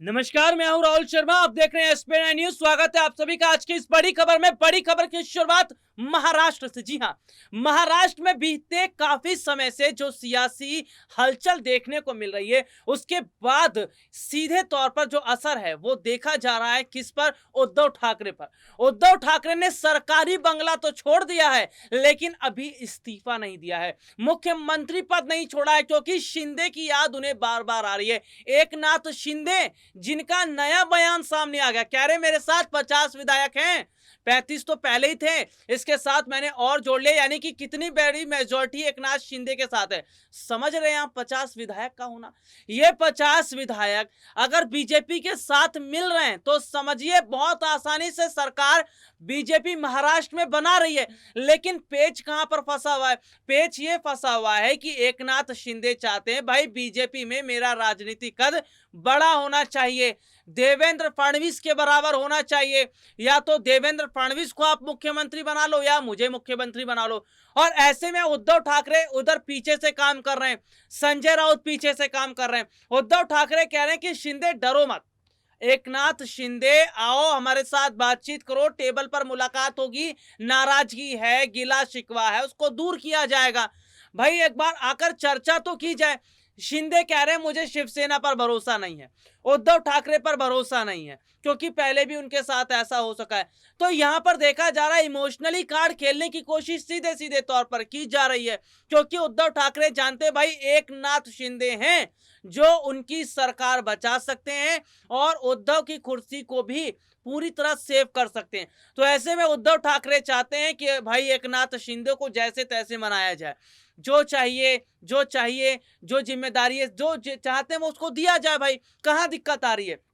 नमस्कार, मैं हूं राहुल शर्मा। आप देख रहे हैं एसपी9 न्यूज। स्वागत है आप सभी का आज की इस बड़ी खबर में। बड़ी खबर की शुरुआत महाराष्ट्र से। जी हां, महाराष्ट्र में बीते काफी समय से जो सियासी हलचल देखने को मिल रही है, उसके बाद सीधे तौर पर जो असर है वो देखा जा रहा है किस पर? उद्धव ठाकरे पर। उद्धव ठाकरे ने सरकारी बंगला तो छोड़ दिया है, लेकिन अभी इस्तीफा नहीं दिया है, मुख्यमंत्री पद नहीं छोड़ा है, क्योंकि शिंदे की याद उन्हें बार बार आ रही है। एकनाथ शिंदे, जिनका नया बयान सामने आ गया, कह रहे मेरे साथ 50 विधायक हैं, 35 तो पहले ही थे, इसके साथ मैंने और जोड़ लिया, यानी कि कितनी बड़ी मेजॉरिटी एकनाथ शिंदे के साथ है। समझ रहे हैं आप 50 विधायक का होना? ये 50 विधायक अगर बीजेपी के साथ मिल रहे हैं तो समझिए बहुत आसानी से सरकार बीजेपी महाराष्ट्र में बना रही है। लेकिन पेच कहां पर फंसा हुआ है? पेच ये फंसा हुआ है कि एकनाथ शिंदे चाहते हैं भाई बीजेपी में मेरा राजनीतिक कद बड़ा होना चाहिए, देवेंद्र फडणवीस के बराबर होना चाहिए। या तो देवेंद्र फडणवीस को आप मुख्यमंत्री बना लो या मुझे मुख्यमंत्री बना लो। और ऐसे में उद्धव ठाकरे उधर पीछे से काम कर रहे हैं, संजय राउत पीछे से काम कर रहे हैं। उद्धव ठाकरे कह रहे हैं कि शिंदे डरो मत, एकनाथ शिंदे आओ हमारे साथ बातचीत करो, टेबल पर मुलाकात होगी, नाराजगी है, गिला शिकवा है, उसको दूर किया जाएगा। भाई एक बार आकर चर्चा तो की जाए। शिंदे कह रहे हैं मुझे शिवसेना पर भरोसा नहीं है, उद्धव ठाकरे पर भरोसा नहीं है, क्योंकि पहले भी उनके साथ ऐसा हो सका है। तो यहां पर देखा जा रहा है इमोशनली कार्ड खेलने की कोशिश सीधे सीधे तौर पर की जा रही है, क्योंकि उद्धव ठाकरे जानते भाई एकनाथ शिंदे हैं जो उनकी सरकार बचा सकते हैं और उद्धव की कुर्सी को भी पूरी तरह सेव कर सकते हैं। तो ऐसे में उद्धव ठाकरे चाहते हैं कि भाई एकनाथ शिंदे को जैसे तैसे मनाया जाए, जो चाहिए जो जिम्मेदारी है, जो चाहते हैं वो उसको दिया जाए। भाई कहां दिक्कत आ रही है?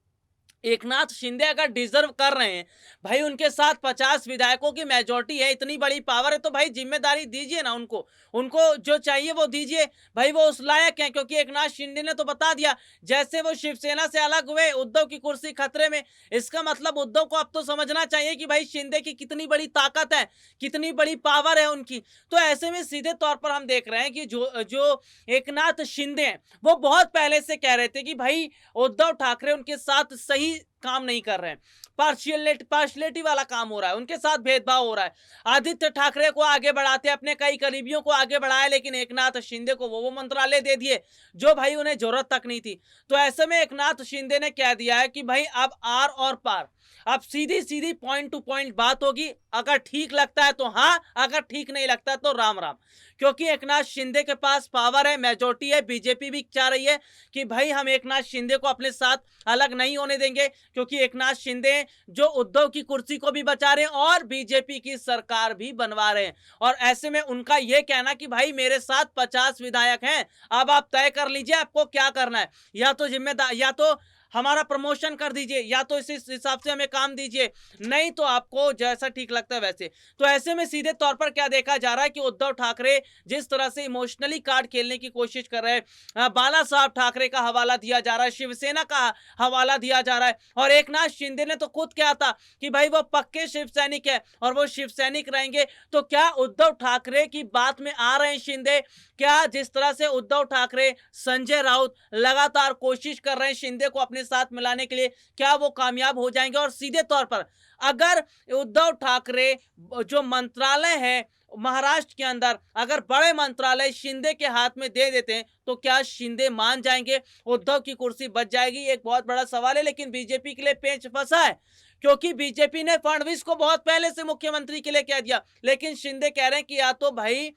एकनाथ शिंदे अगर डिजर्व कर रहे हैं, भाई उनके साथ 50 विधायकों की मेजॉरिटी है, इतनी बड़ी पावर है, तो भाई जिम्मेदारी दीजिए ना उनको, उनको जो चाहिए वो दीजिए। भाई वो उस लायक हैं, क्योंकि एकनाथ शिंदे ने तो बता दिया जैसे वो शिवसेना से अलग हुए, उद्धव की कुर्सी खतरे में। इसका मतलब उद्धव को अब तो समझना चाहिए कि भाई शिंदे की कितनी बड़ी ताकत है, कितनी बड़ी पावर है उनकी। तो ऐसे में सीधे तौर पर हम देख रहे हैं कि जो जो एकनाथ शिंदे हैं वो बहुत पहले से कह रहे थे कि भाई उद्धव ठाकरे उनके साथ सही काम नहीं कर रहे हैं, पार्शियलिटी वाला काम हो रहा है, उनके साथ भेदभाव हो रहा है। आदित्य ठाकरे को आगे बढ़ाते, अपने कई करीबियों को आगे बढ़ाया, लेकिन एकनाथ शिंदे को वो मंत्रालय दे दिए जो भाई उन्हें जरूरत तक नहीं थी। तो ऐसे में एकनाथ शिंदे ने कह दिया है कि भाई अब आर और पार, अब सीधी सीधी पॉइंट टू पॉइंट बात होगी। अगर ठीक लगता है तो हाँ, अगर ठीक नहीं लगता है तो राम राम। क्योंकि एकनाथ शिंदे के पास पावर है, मेजॉरिटी है, बीजेपी भी चाह रही है कि भाई हम एकनाथ शिंदे को अपने साथ अलग नहीं होने देंगे, क्योंकि एकनाथ शिंदे जो उद्धव की कुर्सी को भी बचा रहे हैं और बीजेपी की सरकार भी बनवा रहे हैं। और ऐसे में उनका यह कहना कि भाई मेरे साथ 50 विधायक हैं, अब आप तय कर लीजिए आपको क्या करना है, या तो जिम्मेदार, या तो हमारा प्रमोशन कर दीजिए, या तो इस हिसाब से हमें काम दीजिए, नहीं तो आपको जैसा ठीक लगता है वैसे। तो ऐसे में सीधे तौर पर क्या देखा जा रहा है कि उद्धव ठाकरे जिस तरह से इमोशनली कार्ड खेलने की कोशिश कर रहे हैं, बाला साहब ठाकरे का हवाला दिया जा रहा है, शिवसेना का हवाला दिया जा रहा है। और एकनाथ शिंदे ने तो खुद कहा था कि भाई वो पक्के शिव सैनिक है और वो शिव सैनिक रहेंगे। तो क्या उद्धव ठाकरे की बात में आ रहे हैं शिंदे? क्या जिस तरह से उद्धव ठाकरे, संजय राउत लगातार कोशिश कर रहे हैं शिंदे को अपने साथ मिलाने के लिए, क्या वो कामयाब हो जाएंगे? और सीधे तौर पर अगर उद्धव ठाकरे जो मंत्रालय है महाराष्ट्र के अंदर, अगर बड़े मंत्रालय शिंदे के हाथ में दे देते हैं तो क्या शिंदे मान जाएंगे? उद्धव की कुर्सी बच जाएगी? एक बहुत बड़ा सवाल है। लेकिन बीजेपी के लिए पेच फंसा है, क्योंकि बीजेपी ने फडणवीस को बहुत पहले से मुख्यमंत्री के लिए कह दिया, लेकिन शिंदे कह रहे हैं कि या तो भाई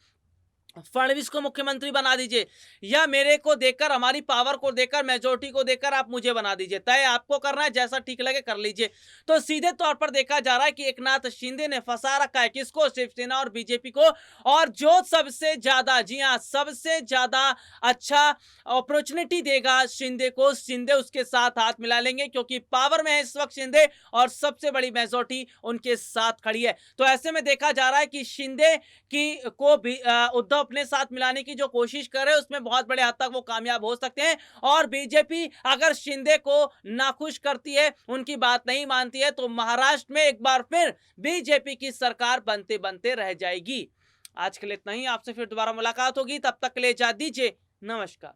फडणवीस को मुख्यमंत्री बना दीजिए, या मेरे को देखकर, हमारी पावर को देखकर, मेजोरिटी को देखकर आप मुझे बना दीजिए। तय आपको करना है, जैसा ठीक लगे कर लीजिए। तो सीधे तौर पर देखा जा रहा है कि एकनाथ शिंदे ने फंसा रखा है किसको? शिवसेना और बीजेपी को। और जो सबसे ज्यादा, जी हां, सबसे ज्यादा अच्छा अपॉर्चुनिटी देगा शिंदे को, शिंदे उसके साथ हाथ मिला लेंगे, क्योंकि पावर में है इस वक्त शिंदे और सबसे बड़ी मेजोरिटी उनके साथ खड़ी है। तो ऐसे में देखा जा रहा है कि शिंदे की को भी उद्धव अपने साथ मिलाने की जो कोशिश कर रहे हैं उसमें बहुत बड़े हद तक वो कामयाब हो सकते हैं। और बीजेपी अगर शिंदे को नाखुश करती है, उनकी बात नहीं मानती है, तो महाराष्ट्र में एक बार फिर बीजेपी की सरकार बनते बनते रह जाएगी। आज के लिए इतना ही, आपसे फिर दोबारा मुलाकात होगी, तब तक के लिए इजाजत दीजिए। नमस्कार।